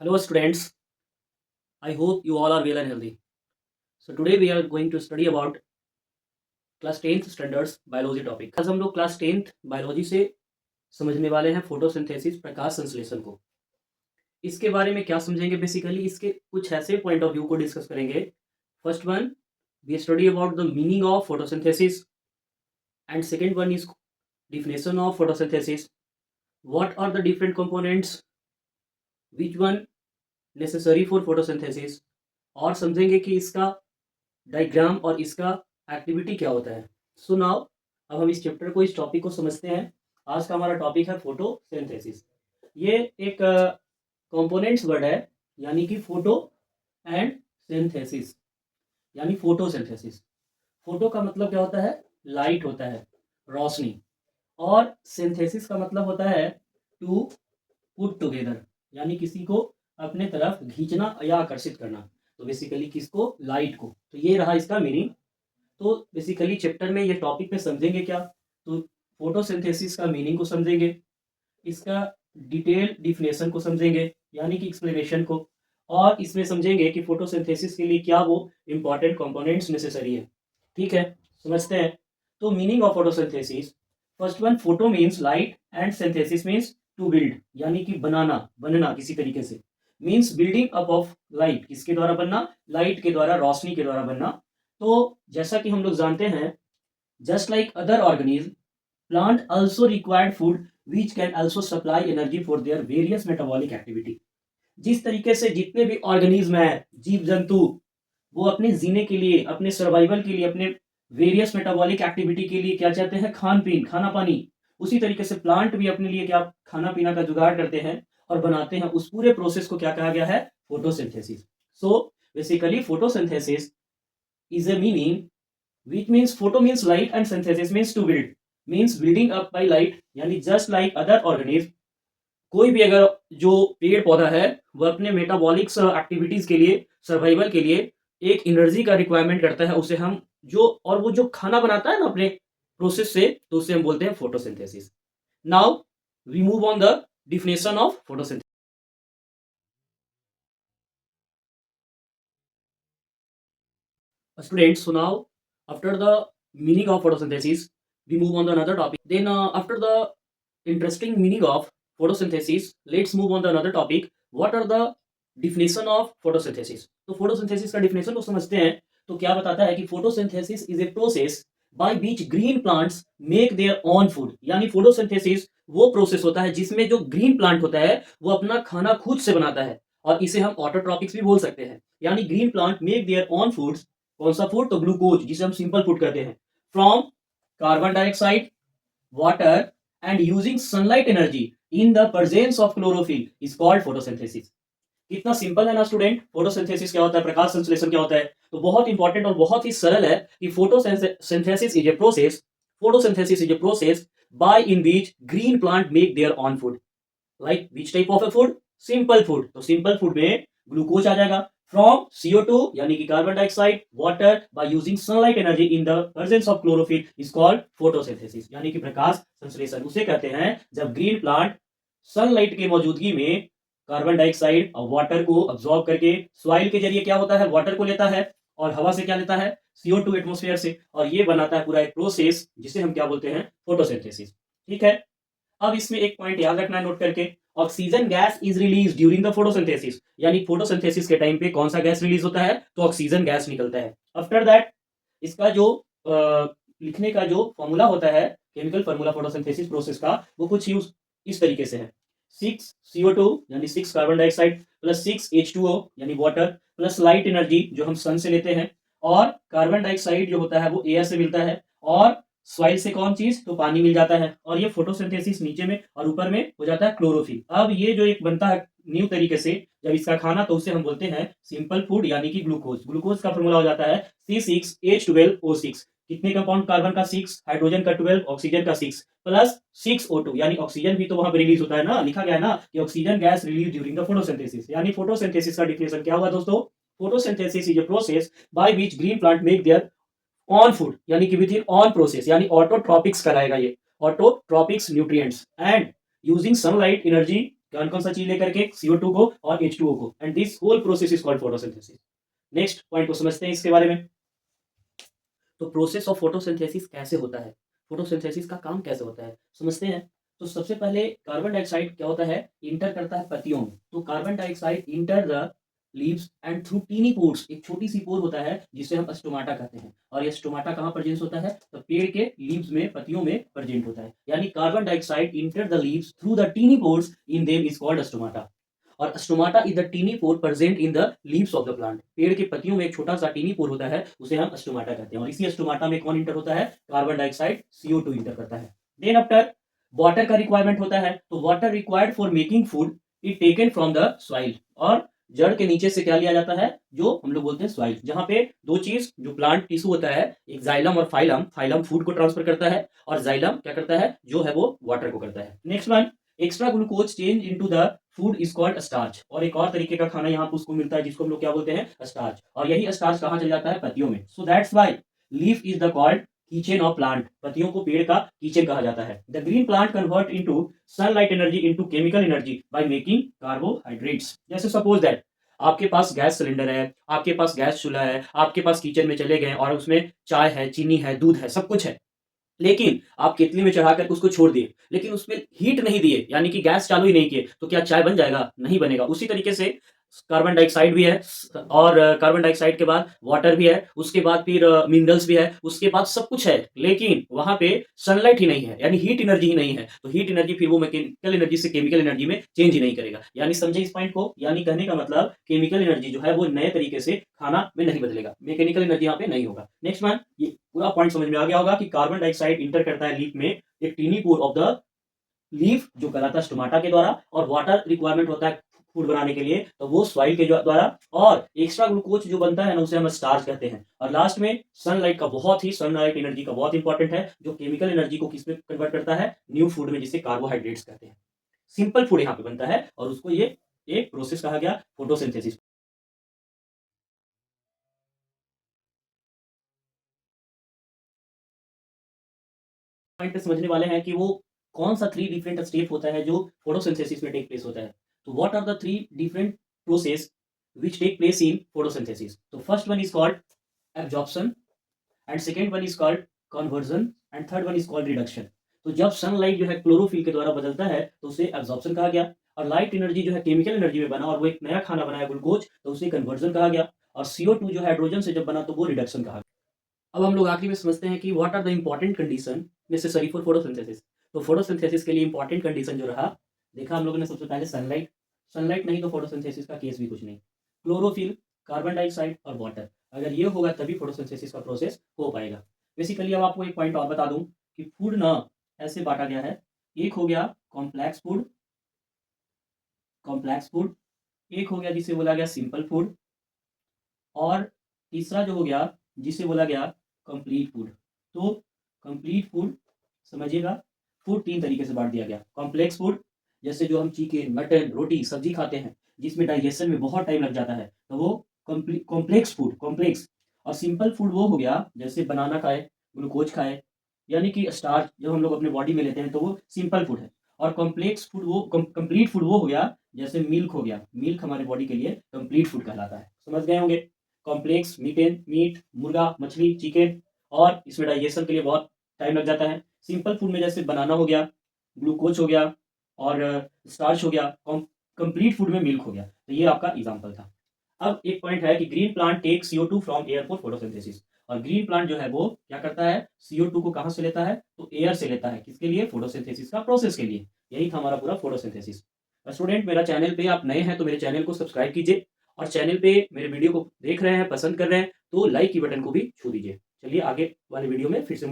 Hello students, I hope you all are well and healthy. So today we are going to study about class 10th standards biology topic. आज हम लोग class 10th biology से समझने वाले हैं photosynthesis प्रकाश संश्लेषण को। इसके बारे में क्या समझेंगे, बेसिकली इसके कुछ ऐसे पॉइंट ऑफ व्यू को डिस्कस करेंगे। First one, we study about the meaning of photosynthesis and second one is definition of photosynthesis, what are the different components, which one necessary for photosynthesis, और समझेंगे कि इसका diagram और इसका activity क्या होता है। सो नाउ अब हम इस चैप्टर को, इस टॉपिक को समझते हैं। आज का हमारा टॉपिक है फोटोसिंथेसिस। ये एक कंपोनेंट्स वर्ड है, यानी कि फोटो एंड सिंथेसिस, यानी फोटोसिंथेसिस। फोटो का मतलब क्या होता है? लाइट होता है, रोशनी। और सिंथेसिस का मतलब होता है टू पुट टुगेदर, यानी किसी को अपने तरफ खींचना या आकर्षित करना। तो बेसिकली किसको? लाइट को। तो ये रहा इसका मीनिंग। तो बेसिकली चैप्टर में ये टॉपिक में समझेंगे क्या? तो फोटोसिंथेसिस का मीनिंग को समझेंगे, इसका डिटेल डिफिनेशन को समझेंगे, यानी कि एक्सप्लेनेशन को, और इसमें समझेंगे कि फोटोसिंथेसिस के लिए क्या वो इंपॉर्टेंट कंपोनेंट्स नेसेसरी है। ठीक है, समझते हैं। तो meaning of photosynthesis, first one, photo means light and synthesis means to build, यानी कि बनाना, बनना किसी तरीके से। Means building up of light, किसके द्वारा बनना? लाइट के द्वारा, रोशनी के द्वारा बनना। तो जैसा कि हम लोग जानते हैं, just like other organism, plant also required food which can also supply energy for their various metabolic activity. जिस तरीके से जितने भी ऑर्गेनिज्म है, जीव जंतु, वो अपने जीने के लिए, अपने सर्वाइवल के लिए, अपने वेरियस मेटाबॉलिक एक्टिविटी के लिए क्या चाहते हैं? खान पीन, खाना पानी। उसी तरीके से प्लांट भी अपने लिए क्या खाना पीना का जुगाड़ करते हैं और बनाते हैं। उस पूरे प्रोसेस को क्या कहा गया है? Photosynthesis. So basically photosynthesis is a meaning which means photo means light and synthesis means to build, means building up by light, यानी just like other organism, कोई भी अगर जो पेड़ पौधा है वो अपने मेटाबॉलिक्स एक्टिविटीज के लिए, सर्वाइवल के लिए एक एनर्जी का रिक्वायरमेंट करता है, उसे हम जो, और वो जो खाना बनाता है ना अपने प्रोसेस से, तो उसे हम बोलते हैं photosynthesis. Now we move on the definition of photosynthesis. Students, so now after the meaning of photosynthesis, we move on to another topic. Then after the interesting meaning of photosynthesis, let's move on to another topic. What are the definition of photosynthesis? तो photosynthesis का definition को समझते हैं। तो क्या बताता है कि photosynthesis is a process by which green plants make their own food, यानी photosynthesis वो प्रोसेस होता है जिसमें जो ग्रीन प्लांट होता है वो अपना खाना खुद से बनाता है, और इसे हम ऑटोट्रॉपिक्स भी बोल सकते हैं। यानी green plant make their own foods. कौन सा फूड? तो ग्लूकोज, जिसे हम सिंपल फूड कहते हैं, from carbon dioxide, water and using sunlight energy in the presence of chlorophyll is called photosynthesis. कितना सिंपल है ना स्टूडेंट। फोटोसिंथेसिस क्या होता है, प्रकाश संश्लेषण क्या होता है? तो बहुत इंपॉर्टेंट और बहुत ही सरल है कि photosynthesis is a process, photosynthesis is a process by in which green plant make their on food. Like which type of A food? Simple food. तो सिंपल फूड में ग्लूकोज आ जाएगा फ्रॉम CO2, यानी कि carbon dioxide, water, by using sunlight energy in the presence of chlorophyll is called photosynthesis, यानी कि प्रकाश संश्लेषण उसे कहते हैं जब ग्रीन प्लांट सनलाइट की मौजूदगी में कार्बन डाइऑक्साइड और वाटर को अब्सॉर्ब करके सॉइल के जरिए क्या होता है? वाटर को लेता है, और हवा से क्या लेता है? CO2 एटमोस्फेयर से, और ये बनाता है पूरा एक प्रोसेस जिसे हम क्या बोलते हैं? फोटोसिंथेसिस। ठीक है, अब इसमें एक पॉइंट याद रखना है नोट करके, oxygen gas is release during the photosynthesis, यानी फोटोसिंथेसिस के टाइम पे कौन सा गैस रिलीज होता है? तो ऑक्सीजन गैस निकलता है। आफ्टर दैट इसका जो लिखने का जो फॉर्मूला होता है, केमिकल फॉर्मूला फोटोसिंथेसिस प्रोसेस का, वो कुछ यूज इस तरीके से है। 6 CO2 यानी 6 कार्बन डाइऑक्साइड प्लस 6 H2O यानी वाटर प्लस लाइट एनर्जी जो हम सन से लेते हैं, और कार्बन डाइऑक्साइड जो होता है वो एयर से मिलता है, और सॉइल से कौन चीज? तो पानी मिल जाता है, और ये फोटोसिंथेसिस नीचे में और ऊपर में हो जाता है क्लोरोफिल। अब ये जो एक बनता है न्यू तरीके से जब इसका खाना, तो उसे हम बोलते हैं सिंपल फूड, यानी कि ग्लूकोज। ग्लूकोज का फॉर्मूला हो जाता है C6H12O6। कितने कंपाउंड? कार्बन का 6, हाइड्रोजन का 12, ऑक्सीजन का 6 प्लस 6O2, यानी ऑक्सीजन भी तो वहां पर रिलीज होता है ना, लिखा गया है ना कि oxygen gas release during the photosynthesis. यानी फोटोसिंथेसिस का डिफिनेशन क्या होगा दोस्तों? Photosynthesis is a process by which green plant make their on food, यानी कि विद इन ऑन प्रोसेस, यानी ऑटोट्रॉपिक्स कराएगा ये, autotrophic nutrients, and using sunlight energy कौन कौन सा चीज लेकर के, CO2 को और H2O को, and this whole process is called photosynthesis. Next point को समझते हैं इसके बारे में। तो प्रोसेस ऑफ फोटोसिंथेसिस कैसे होता है, फोटोसिंथेसिस का काम कैसे होता है, समझते हैं। तो सबसे पहले कार्बन डाइऑक्साइड क्या होता है, इंटर करता है पत्तियों में। तो carbon dioxide enter the leaves and through tiny pores, एक छोटी सी पोर होता है जिसे हम स्टोमाटा कहते हैं। और ये स्टोमाटा कहाँ प्रेजेंट होता है, तो पेड़ के लीव्स में, पत्तियों में प्रेजेंट होता है। यानी carbon dioxide enter the leaves through the tiny pores, in them is called stomata. और stomata is the tiny pore present in the leaves of the plant. पेड़ के पत्तियों में एक छोटा सा टीनी पोर होता है, उसे हम स्टोमाटा कहते हैं। और इसी स्टोमाटा में कौन इंटर होता है, कार्बन डाइऑक्साइड, CO2 इंटर करता है। देन आफ्टर वाटर का रिक्वायरमेंट होता है। तो water required for making food is taken from the soil. और जड़ के नीचे से क्या लिया जाता है, जो हम लोग बोलते हैं सॉइल, जहां पे दो चीज, जो प्लांट टिश्यू होता है, एक जाइलम और फाइलम। फाइलम फूड को ट्रांसफर करता है और जाइलम क्या करता है, जो है वो वाटर को करता है। Next one, extra glucose change into the food is called starch. और एक और तरीके का खाना यहाँ पे उसको मिलता है जिसको हम लोग क्या बोलते हैं, स्टार्च। और यही स्टार्च कहाँ चल जाता है, पत्तियों में। So that's why leaf is the called kitchen of plant. पत्तियों को पेड़ का कीचेन कहा जाता है। The green plant convert into sunlight energy into chemical energy by making carbohydrates. जैसे सपोज दैट आपके पास गैस सिलेंडर है, आपके पास गैस चूल्हा है, आपके पास किचन में चले गए और उसमें चाय है, चीनी है, दूध है, सब कुछ है, लेकिन आप केतली में चढ़ाकर उसको छोड़ दिए, लेकिन उसमें हीट नहीं दिए, यानी कि गैस चालू ही नहीं किए, तो क्या चाय बन जाएगा, नहीं बनेगा। उसी तरीके से कार्बन डाइऑक्साइड भी है, और कार्बन डाइऑक्साइड के बाद वाटर भी है, उसके बाद फिर मिनरल्स भी है, उसके बाद सब कुछ है, लेकिन वहां पे सनलाइट ही नहीं है, यानी हीट एनर्जी ही नहीं है। तो हीट एनर्जी फिर वो मैकेनिकल एनर्जी से केमिकल एनर्जी में चेंज ही नहीं करेगा। यानी समझे इस पॉइंट को, यानी कहने का मतलब केमिकल एनर्जी जो है वो नए तरीके से खाना में नहीं बदलेगा, मैकेनिकल एनर्जी यहाँ पे नहीं होगा। नेक्स्ट वन, ये पूरा पॉइंट समझ में आ गया होगा कि कार्बन डाइऑक्साइड इंटर करता है लीफ में, एक tiny pore of the leaf जो कहलाता है स्टोमाटा के द्वारा, और वाटर रिक्वायरमेंट होता है फूड बनाने के लिए, तो वो सॉइल के द्वारा, और एक्स्ट्रा ग्लूकोज जो बनता है ना उसे हम स्टार्च कहते हैं। और लास्ट में सनलाइट का बहुत ही, सनलाइट एनर्जी का बहुत इंपॉर्टेंट है, जो केमिकल एनर्जी को किसमें कन्वर्ट करता है, न्यू फूड में, जिसे कार्बोहाइड्रेट्स कहते हैं। सिंपल फूड यहाँ पे बनता है और उसको ये एक प्रोसेस कहा गया, फोटोसिंथेसिस। पॉइंट पे समझने वाले हैं कि वो कौन सा 3 डिफरेंट स्टेप होता है जो फोटोसिंथेसिस में टेक प्लेस होता है। तो what are the 3 different process which take place in photosynthesis? तो first one is called absorption, and second one is called conversion, and third one is called reduction. तो जब सनलाइट जो है chlorophyll के द्वारा बदलता है तो उसे एब्जॉर्प्शन कहा गया, और लाइट एनर्जी जो है केमिकल एनर्जी में बना और वो एक नया खाना बनाया ग्लूकोज, तो उसे कन्वर्जन कहा गया, और CO2 जो हाइड्रोजन से जब बना तो वो रिडक्शन कहा गया। अब हम लोग आखिरी में समझते हैं कि what are the important condition necessary for photosynthesis. तो फोटोसिंथेसिस के लिए इंपॉर्टेंट कंडीशन जो रहा, देखा हम लोगों ने सबसे पहले सनलाइट। सनलाइट नहीं तो फोटोसिंथेसिस का केस भी कुछ नहीं। क्लोरोफिल, कार्बन डाइऑक्साइड और वाटर, अगर ये होगा तभी फोटोसिंथेसिस का प्रोसेस हो पाएगा। बेसिकली अब आपको एक पॉइंट और बता दूं कि फूड ना ऐसे बांटा गया है, एक हो गया कॉम्प्लेक्स फूड, कॉम्प्लेक्स फूड, एक हो गया जिसे बोला गया सिंपल फूड, और तीसरा जो हो गया जिसे बोला गया कंप्लीट फूड। तो कंप्लीट फूड समझिएगा, फूड 3 तरीके से बांट दिया गया। कॉम्प्लेक्स फूड, जैसे जो हम चिकन, मटन, रोटी, सब्जी खाते हैं, जिसमें डाइजेशन में बहुत टाइम लग जाता है, तो वो कॉम्प्लेक्स फूड, कॉम्प्लेक्स। और सिंपल फूड वो हो गया जैसे बनाना खाए, ग्लूकोज खाए, यानी कि स्टार्च जब हम लोग अपने बॉडी में लेते हैं तो वो सिंपल फूड है। और कॉम्प्लेक्स फूड वो, कंप्लीट फूड वो हो गया जैसे मिल्क हो गया, मिल्क हमारे बॉडी के लिए कंप्लीट फूड कहलाता है। समझ गए होंगे। कॉम्प्लेक्स मीटेन, मीट, मुर्गा, मछली, चिकन, और इसमें डाइजेशन के लिए बहुत टाइम लग जाता है। सिंपल फूड में जैसे बनाना हो गया, ग्लूकोज हो गया, और स्टार्च हो गया। कंप्लीट फूड में मिल्क हो गया। तो ये आपका एग्जांपल था। अब एक पॉइंट है कि green plant take CO2 from air for photosynthesis. और ग्रीन प्लांट जो है वो क्या करता है, CO2 को कहां से लेता है, तो एयर से लेता है। किसके लिए, फोटोसिंथेसिस का प्रोसेस के लिए। यही था हमारा पूरा फोटोसिंथेसिस। स्टूडेंट, मेरा चैनल पे आप नए हैं तो मेरे चैनल को सब्सक्राइब कीजिए, और चैनल पे मेरे वीडियो को देख रहे हैं, पसंद कर रहे हैं, तो लाइक की बटन को भी छू दीजिए। चलिए आगे वाले वीडियो में फिर से